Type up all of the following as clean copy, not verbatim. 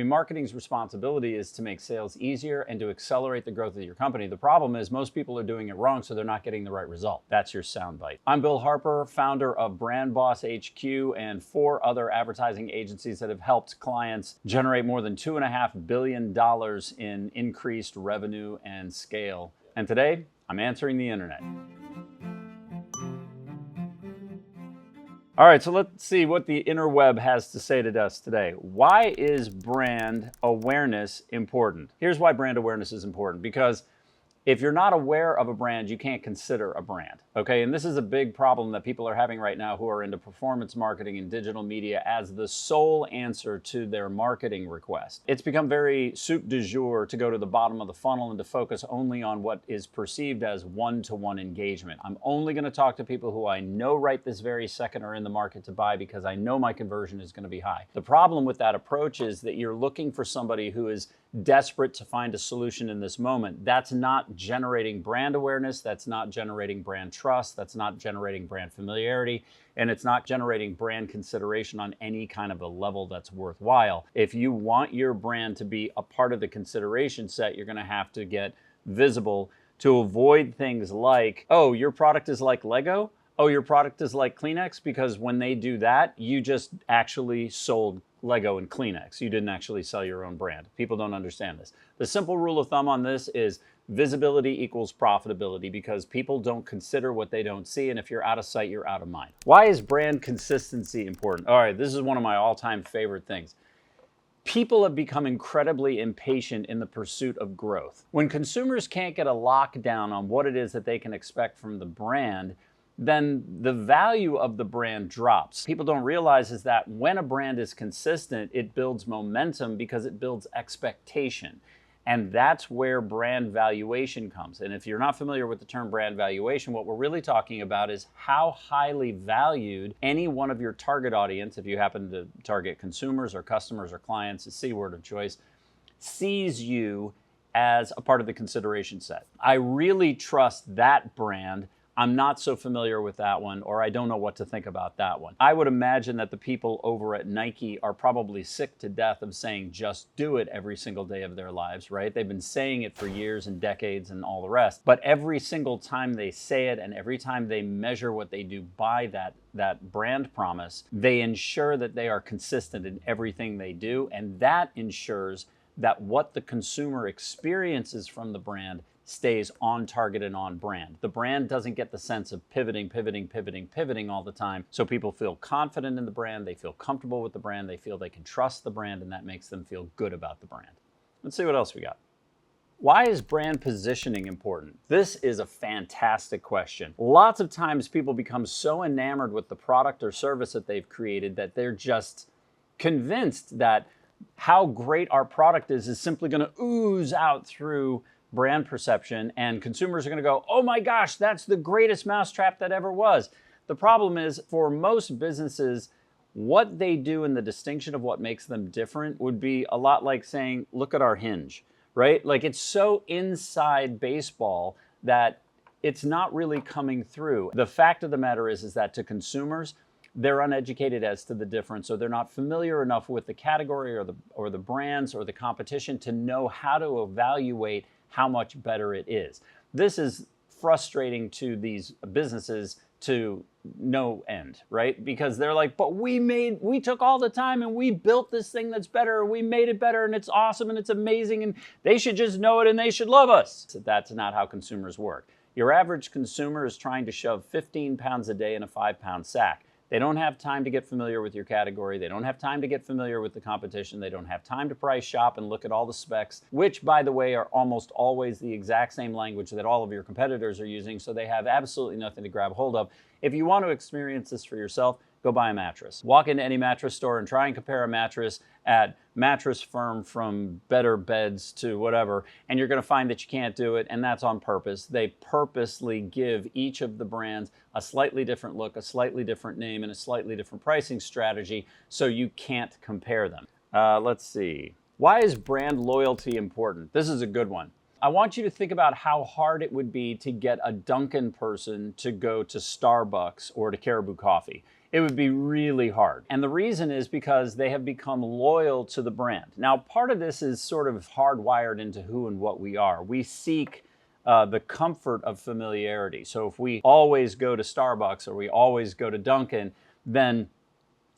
mean, marketing's responsibility is to make sales easier and to accelerate the growth of your company. The problem is most people are doing it wrong, so they're not getting the right result. That's your soundbite. I'm Bill Harper, founder of BrandBossHQ and 4 other advertising agencies that have helped clients generate more than $2.5 billion in increased revenue and scale. And today, I'm answering the internet. All right, so let's see what the interweb has to say to us today. Why is brand awareness important? Here's why brand awareness is important. Because if you're not aware of a brand, you can't consider a brand, okay? And this is a big problem that people are having right now who are into performance marketing and digital media as the sole answer to their marketing request. It's become very soup du jour to go to the bottom of the funnel and to focus only on what is perceived as one-to-one engagement. I'm only gonna talk to people who I know right this very second are in the market to buy because I know my conversion is gonna be high. The problem with that approach is that you're looking for somebody who is desperate to find a solution in this moment. That's not generating brand awareness, that's not generating brand trust, that's not generating brand familiarity, and it's not generating brand consideration on any kind of a level that's worthwhile. If you want your brand to be a part of the consideration set, you're gonna have to get visible to avoid things like, oh, your product is like Lego? Oh, your product is like Kleenex? Because when they do that, you just actually sold Lego and Kleenex. You didn't actually sell your own brand. People don't understand this. The simple rule of thumb on this is visibility equals profitability because people don't consider what they don't see, and if you're out of sight, you're out of mind. Why is brand consistency important? All right, this is one of my all-time favorite things. People have become incredibly impatient in the pursuit of growth. When consumers can't get a lockdown on what it is that they can expect from the brand, then the value of the brand drops. People don't realize is that when a brand is consistent, it builds momentum because it builds expectation. And that's where brand valuation comes. And if you're not familiar with the term brand valuation, what we're really talking about is how highly valued any one of your target audience, if you happen to target consumers or customers or clients, a C word of choice, sees you as a part of the consideration set. I really trust that brand. I'm not so familiar with that one, or I don't know what to think about that one. I would imagine that the people over at Nike are probably sick to death of saying just do it every single day of their lives, right? They've been saying it for years and decades and all the rest. But every single time they say it and every time they measure what they do by that brand promise, they ensure that they are consistent in everything they do. And that ensures that what the consumer experiences from the brand stays on target and on brand. The brand doesn't get the sense of pivoting all the time. So people feel confident in the brand, they feel comfortable with the brand, they feel they can trust the brand, and that makes them feel good about the brand. Let's see what else we got. Why is brand positioning important? This is a fantastic question. Lots of times people become so enamored with the product or service that they've created that they're just convinced that how great our product is simply going to ooze out through brand perception, and consumers are going to go, oh my gosh, that's the greatest mousetrap that ever was. The problem is, for most businesses, what they do and the distinction of what makes them different would be a lot like saying, look at our hinge, right? Like, it's so inside baseball that it's not really coming through. The fact of the matter is that to consumers, they're uneducated as to the difference, so they're not familiar enough with the category or the brands or the competition to know how to evaluate how much better it is. This is frustrating to these businesses to no end, right? Because they're like, but we took all the time and we built this thing that's better, we made it better, and it's awesome and it's amazing, and they should just know it and they should love us. That's not how consumers work. Your average consumer is trying to shove 15 pounds a day in a 5-pound sack. They don't have time to get familiar with your category. They don't have time to get familiar with the competition. They don't have time to price shop and look at all the specs, which, by the way, are almost always the exact same language that all of your competitors are using, so they have absolutely nothing to grab hold of. If you want to experience this for yourself, go buy a mattress. Walk into any mattress store and try and compare a mattress at Mattress Firm, from Better Beds to whatever, and you're going to find that you can't do it, and that's on purpose. They purposely give each of the brands a slightly different look, a slightly different name, and a slightly different pricing strategy, so you can't compare them. Let's see. Why is brand loyalty important? This is a good one. I want you to think about how hard it would be to get a Dunkin' person to go to Starbucks or to Caribou Coffee. it would be really hard. And the reason is because they have become loyal to the brand. Now, part of this is sort of hardwired into who and what we are. We seek the comfort of familiarity. So if we always go to Starbucks or we always go to Dunkin', then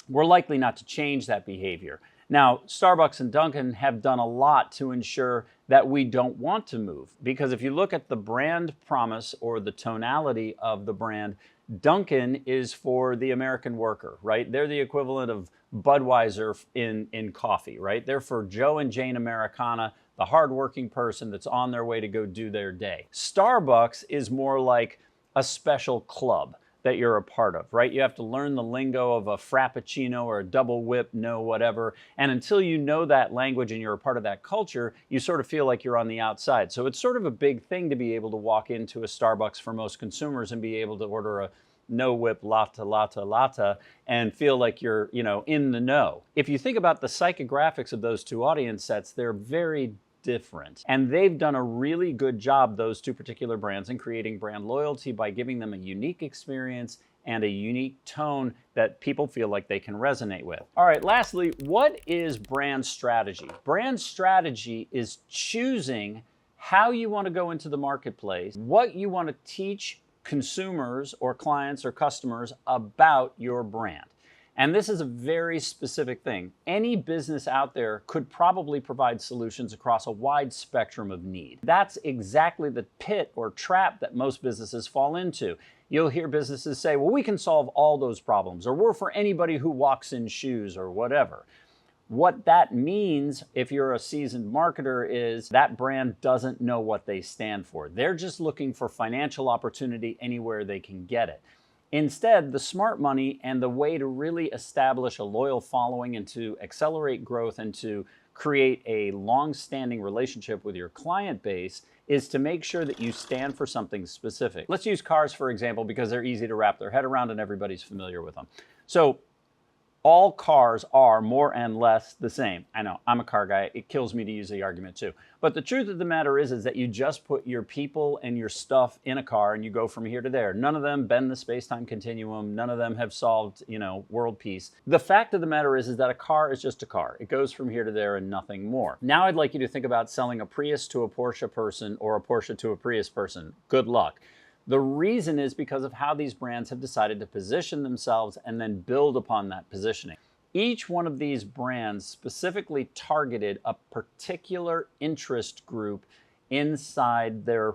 we're likely not to change that behavior. Now, Starbucks and Dunkin' have done a lot to ensure that we don't want to move. Because if you look at the brand promise or the tonality of the brand, Dunkin' is for the American worker, right? They're the equivalent of Budweiser in coffee, right? They're for Joe and Jane Americana, the hardworking person that's on their way to go do their day. Starbucks is more like a special club that you're a part of, right? You have to learn the lingo of a frappuccino or a double whip, no whatever. And until you know that language and you're a part of that culture, you sort of feel like you're on the outside. So it's sort of a big thing to be able to walk into a Starbucks for most consumers and be able to order a no whip latte and feel like you're, in the know. If you think about the psychographics of those two audience sets, they're very different. And they've done a really good job, those two particular brands, in creating brand loyalty by giving them a unique experience and a unique tone that people feel like they can resonate with. All right, lastly, what is brand strategy? Brand strategy is choosing how you want to go into the marketplace, what you want to teach consumers or clients or customers about your brand. And this is a very specific thing. Any business out there could probably provide solutions across a wide spectrum of need. That's exactly the pit or trap that most businesses fall into. You'll hear businesses say, well, we can solve all those problems, or we're for anybody who walks in shoes, or whatever. What that means, if you're a seasoned marketer, is that brand doesn't know what they stand for. They're just looking for financial opportunity anywhere they can get it. Instead, the smart money and the way to really establish a loyal following and to accelerate growth and to create a long-standing relationship with your client base is to make sure that you stand for something specific. Let's use cars, for example, because they're easy to wrap their head around and everybody's familiar with them. So all cars are more and less the same. I know, I'm a car guy. It kills me to use the argument too. But the truth of the matter is that you just put your people and your stuff in a car and you go from here to there. None of them bend the space-time continuum. None of them have solved, world peace. The fact of the matter is that a car is just a car. It goes from here to there and nothing more. Now I'd like you to think about selling a Prius to a Porsche person or a Porsche to a Prius person. Good luck. The reason is because of how these brands have decided to position themselves and then build upon that positioning. Each one of these brands specifically targeted a particular interest group inside their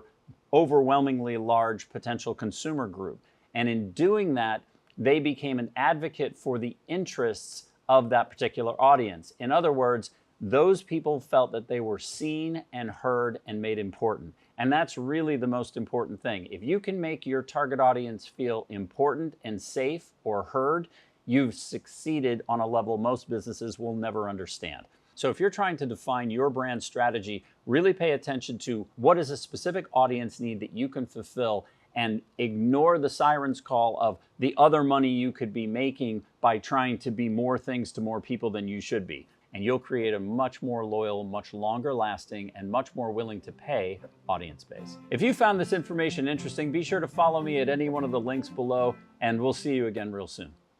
overwhelmingly large potential consumer group. And in doing that, they became an advocate for the interests of that particular audience. In other words, those people felt that they were seen and heard and made important. And that's really the most important thing. If you can make your target audience feel important and safe or heard, you've succeeded on a level most businesses will never understand. So if you're trying to define your brand strategy, really pay attention to what is a specific audience need that you can fulfill and ignore the siren's call of the other money you could be making by trying to be more things to more people than you should be. And you'll create a much more loyal, much longer lasting, and much more willing to pay audience base. If you found this information interesting, be sure to follow me at any one of the links below, and we'll see you again real soon.